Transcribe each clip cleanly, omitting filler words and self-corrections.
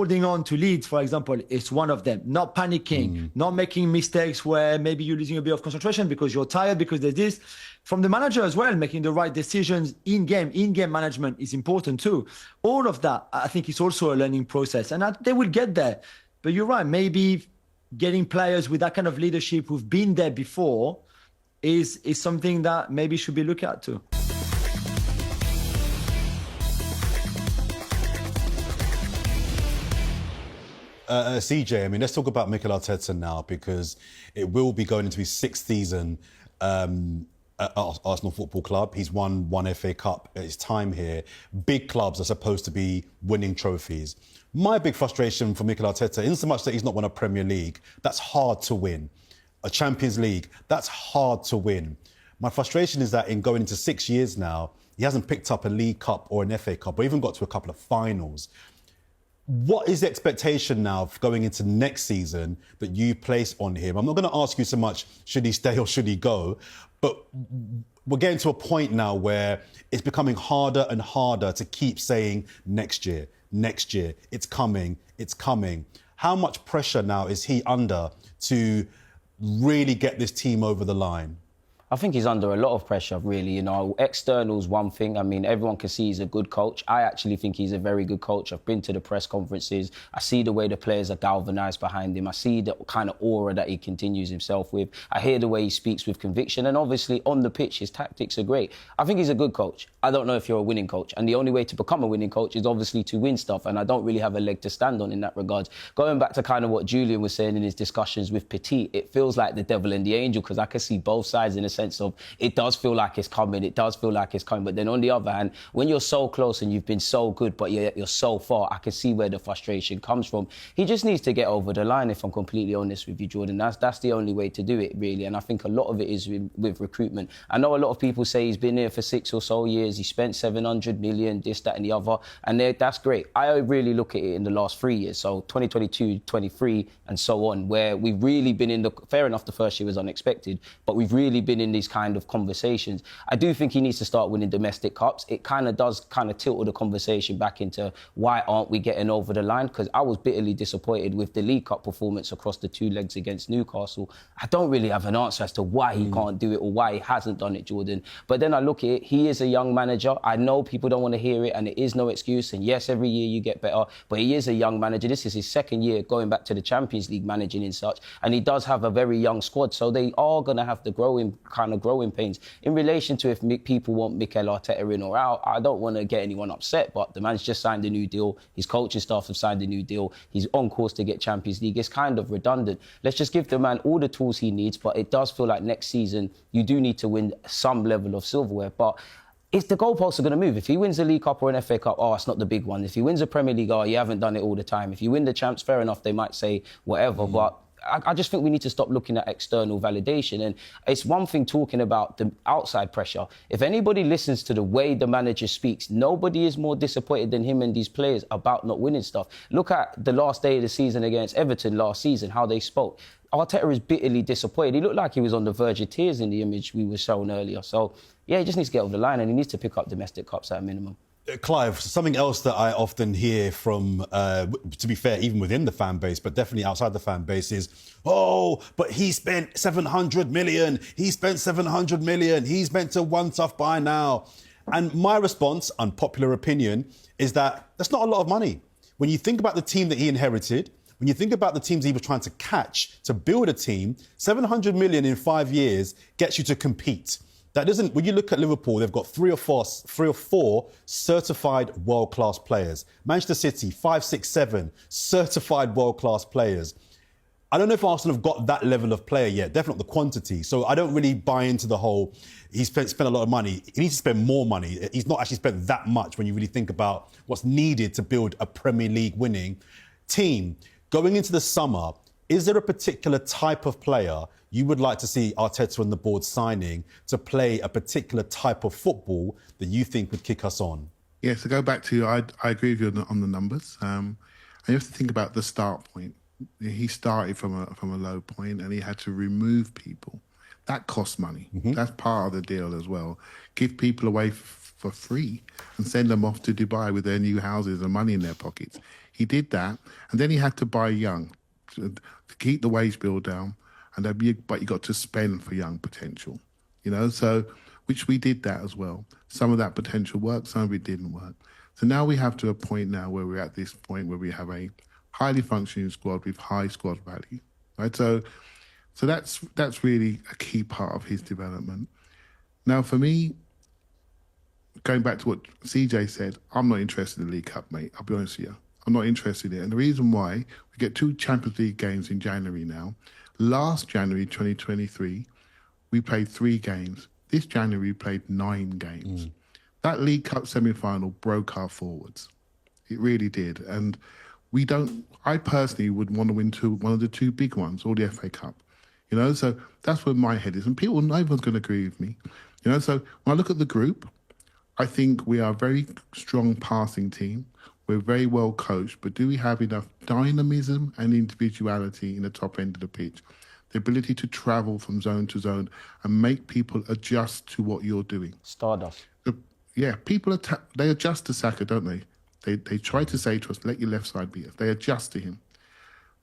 Holding on to leads, for example, is one of them. Not panicking, not making mistakes where maybe you're losing a bit of concentration because you're tired, because there's this. From the manager as well, making the right decisions in-game. In-game management is important too. All of that, I think, is also a learning process. And they will get there. But you're right, maybe getting players with that kind of leadership who've been there before is something that maybe should be looked at too. CJ, I mean, let's talk about Mikel Arteta now, because it will be going into his 6th season at Arsenal Football Club. He's won one FA Cup at his time here. Big clubs are supposed to be winning trophies. My big frustration for Mikel Arteta isn't so much that he's not won a Premier League. That's hard to win. A Champions League, that's hard to win. My frustration is that in going into 6 years now, he hasn't picked up a League Cup or an FA Cup or even got to a couple of finals. What is the expectation now of going into next season that you place on him? I'm not going to ask you so much, should he stay or should he go? But we're getting to a point now where it's becoming harder and harder to keep saying next year, it's coming, it's coming. How much pressure now is he under to really get this team over the line? I think he's under a lot of pressure, really. You know, external's one thing. I mean, everyone can see he's a good coach. I actually think he's a very good coach. I've been to the press conferences. I see the way the players are galvanised behind him. I see the kind of aura that he continues himself with. I hear the way he speaks with conviction. And obviously, on the pitch, his tactics are great. I think he's a good coach. I don't know if you're a winning coach. And the only way to become a winning coach is obviously to win stuff. And I don't really have a leg to stand on in that regard. Going back to kind of what Julian was saying in his discussions with Petit, it feels like the devil and the angel, because I can see both sides in a sense of it does feel like it's coming, but then on the other hand, when you're so close and you've been so good but you're so far, I can see where the frustration comes from. He just needs to get over the line, if I'm completely honest with you, Jordan. That's the only way to do it, really, and I think a lot of it is with recruitment. I know a lot of people say he's been here for 6 or so years, he spent 700 million, this, that and the other, and that's great. I really look at it in the last 3 years, so 2022, 23 and so on, where we've really been in fair enough, the first year was unexpected, but we've really been in these kind of conversations. I do think he needs to start winning domestic cups. It does tilt the conversation back into why aren't we getting over the line, because I was bitterly disappointed with the League Cup performance across the 2 legs against Newcastle. I don't really have an answer as to why he can't do it or why he hasn't done it, Jordan. But then I look at it, he is a young manager. I know people don't want to hear it and it is no excuse, and yes, every year you get better, but he is a young manager. This is his 2nd year going back to the Champions League managing and such, and he does have a very young squad, so they are going to have the growing pains. In relation to if people want Mikel Arteta in or out, I don't want to get anyone upset, but the man's just signed a new deal. His coaching staff have signed a new deal. He's on course to get Champions League. It's kind of redundant. Let's just give the man all the tools he needs, but it does feel like next season you do need to win some level of silverware. But the goalposts are going to move. If he wins the League Cup or an FA Cup, it's not the big one. If he wins a Premier League, you haven't done it all the time. If you win the champs, fair enough, they might say whatever, but I just think we need to stop looking at external validation. And it's one thing talking about the outside pressure. If anybody listens to the way the manager speaks, nobody is more disappointed than him and these players about not winning stuff. Look at the last day of the season against Everton last season, how they spoke. Arteta is bitterly disappointed. He looked like he was on the verge of tears in the image we were shown earlier. So, yeah, he just needs to get over the line and he needs to pick up domestic cups at a minimum. Clive, something else that I often hear from, to be fair, even within the fan base, but definitely outside the fan base is, but he spent 700 million. He spent 700 million. He's meant to won stuff by now. And my response, unpopular opinion, is that that's not a lot of money. When you think about the team that he inherited, when you think about the teams he was trying to catch to build a team, 700 million in 5 years gets you to compete. That doesn't. When you look at Liverpool, they've got three or four certified world-class players. Manchester City, 5, 6, 7 certified world-class players. I don't know if Arsenal have got that level of player yet, definitely not the quantity. So I don't really buy into the whole, he's spent a lot of money. He needs to spend more money. He's not actually spent that much when you really think about what's needed to build a Premier League winning team. Going into the summer, is there a particular type of player you would like to see Arteta and the board signing to play a particular type of football that you think would kick us on? Yeah, so go back to, I agree with you on the numbers. And you have to think about the start point. He started from a low point and he had to remove people. That costs money. Mm-hmm. That's part of the deal as well. Give people away for free and send them off to Dubai with their new houses and money in their pockets. He did that, and then he had to buy young to keep the wage bill down, and but you got to spend for young potential, So, which we did that as well. Some of that potential worked, some of it didn't work. So now we have to a point now where we're at this point where we have a highly functioning squad with high squad value, right? So that's really a key part of his development. Now, for me, going back to what CJ said, I'm not interested in the League Cup, mate. I'll be honest with you. I'm not interested in it. And the reason why, we get 2 Champions League games in January now. Last January 2023, we played 3 games. This January, we played 9 games. That League Cup semi-final broke our forwards. It really did. And I personally would want to win one of the 2 big ones, or the FA Cup. So that's where my head is. And no one's going to agree with me. So when I look at the group, I think we are a very strong passing team. We're very well coached, but do we have enough dynamism and individuality in the top end of the pitch? The ability to travel from zone to zone and make people adjust to what you're doing. Stardust. Yeah, people they adjust to Saka, don't they? They try to say to us, let your left side be us. They adjust to him.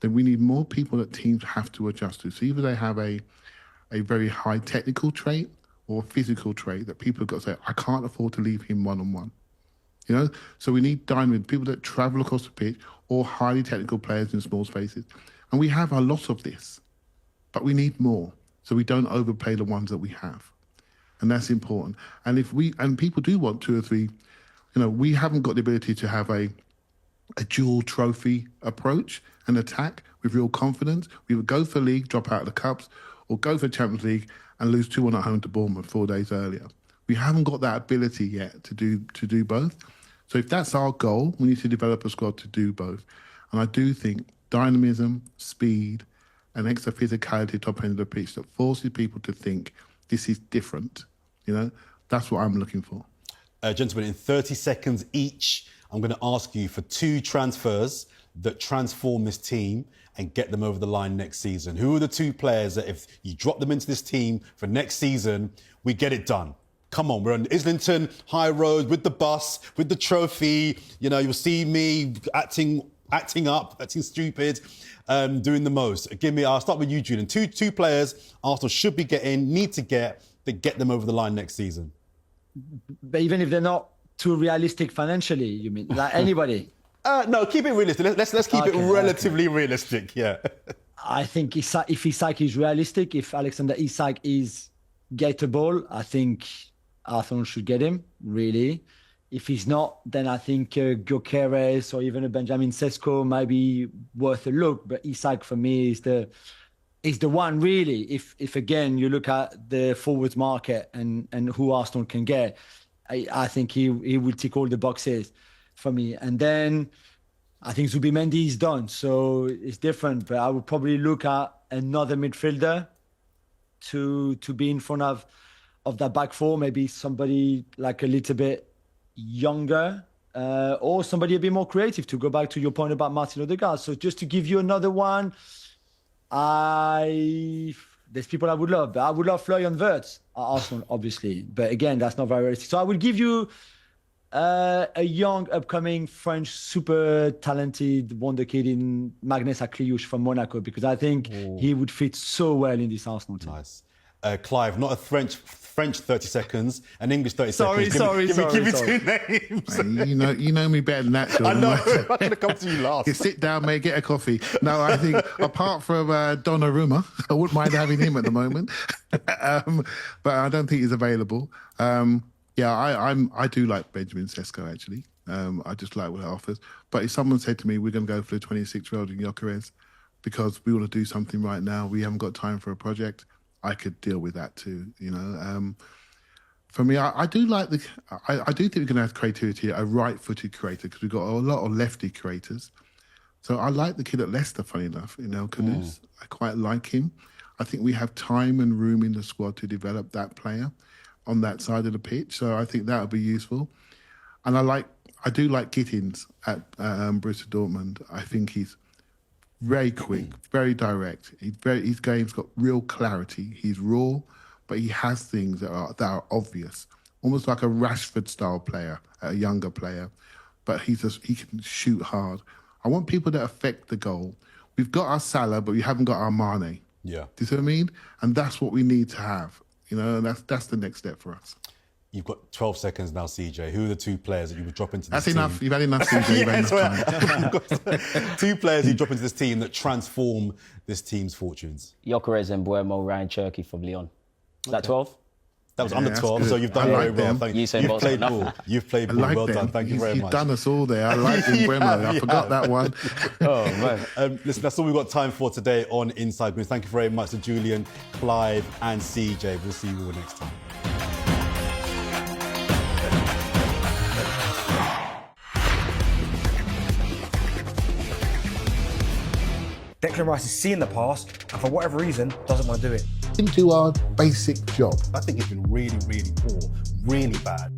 Then we need more people that teams have to adjust to. So either they have a very high technical trait or a physical trait that people have got to say, I can't afford to leave him one-on-one. So we need dynamic people that travel across the pitch or highly technical players in small spaces. And we have a lot of this, but we need more so we don't overplay the ones that we have. And that's important. And people do want 2 or 3, we haven't got the ability to have a dual trophy approach and attack with real confidence. We would go for league, drop out of the cups, or go for Champions League and lose 2-1 at home to Bournemouth 4 days earlier. We haven't got that ability yet to do both. So if that's our goal, we need to develop a squad to do both. And I do think dynamism, speed, and extra physicality top end of the pitch that forces people to think this is different. That's what I'm looking for. Gentlemen, in 30 seconds each, I'm going to ask you for 2 transfers that transform this team and get them over the line next season. Who are the 2 players that if you drop them into this team for next season, we get it done? Come on, we're on Islington High Road with the bus, with the trophy. You'll see me acting up, acting stupid, doing the most. I'll start with you, Julian. Two players Arsenal should be getting, need to get them over the line next season. But even if they're not too realistic financially, you mean? Like anybody? No, keep it realistic. Let's keep it relatively realistic, yeah. I think if Isak is realistic, if Alexander Isak is gettable, I think Arsenal should get him, really. If he's not, then I think Gyökeres or even a Benjamin Sesko might be worth a look. But Isak, for me, is the one, really. If again, you look at the forwards market and who Arsenal can get, I think he will tick all the boxes for me. And then I think Zubimendi is done, so it's different. But I would probably look at another midfielder to be in front of that back four, maybe somebody like a little bit younger or somebody a bit more creative, to go back to your point about Martin Odegaard. So just to give you another one, there's people I would love, but I would love Florian Wirtz at Arsenal, obviously. But again, that's not very realistic. So I would give you a young, upcoming French, super talented wonder kid in Magnus Akliouche from Monaco, because I think he would fit so well in this Arsenal team. Nice. Clive, not a French 30 seconds, an English 30 seconds. Sorry. Give me 2 names. You know me better than that, John. I know. I'm going to come to you last. You sit down, mate, get a coffee. No, I think apart from Donnarumma, I wouldn't mind having him at the moment. But I don't think he's available. I do like Benjamin Sesko, actually. I just like what it offers. But if someone said to me, we're going to go for the 26-year-old in Gyökeres because we want to do something right now, we haven't got time for a project, I could deal with that too, For me, I do think we're going to have creativity, a right-footed creator, because we've got a lot of lefty creators. So I like the kid at Leicester, funny enough, Kudus. I quite like him. I think we have time and room in the squad to develop that player on that side of the pitch. So I think that would be useful. And I do like Gittins at Borussia Dortmund. I think he's very quick, very direct. His game's got real clarity. He's raw, but he has things that are obvious, almost like a Rashford-style player, a younger player. But he can shoot hard. I want people that affect the goal. We've got our Salah, but we haven't got our Mane. Yeah. Do you see what I mean? And that's what we need to have. You know, and that's the next step for us. You've got 12 seconds now, CJ. Who are the 2 players that you would drop into this team? That's enough. You've had enough, CJ. You've had enough time. 2 players you drop into this team that transform this team's fortunes. Gyökeres and Mbuemo, Ryan Cherky from Lyon. Is that 12? That was Yeah, under that's 12, good. so you've done I very like well. them. Thank you. Usain You've Bolt's played enough. ball. You've played I ball. like Well them. done. Thank you very You've much. done us all there. I like Mbuemo. I forgot that one. Oh, man. Listen, that's all we've got time for today on Inside News. Thank you very much to Julian, Clive, and CJ. We'll see you all next time. Declan Rice has seen the past and for whatever reason doesn't want to do it. Into our basic job. I think it's been really, really poor, really bad.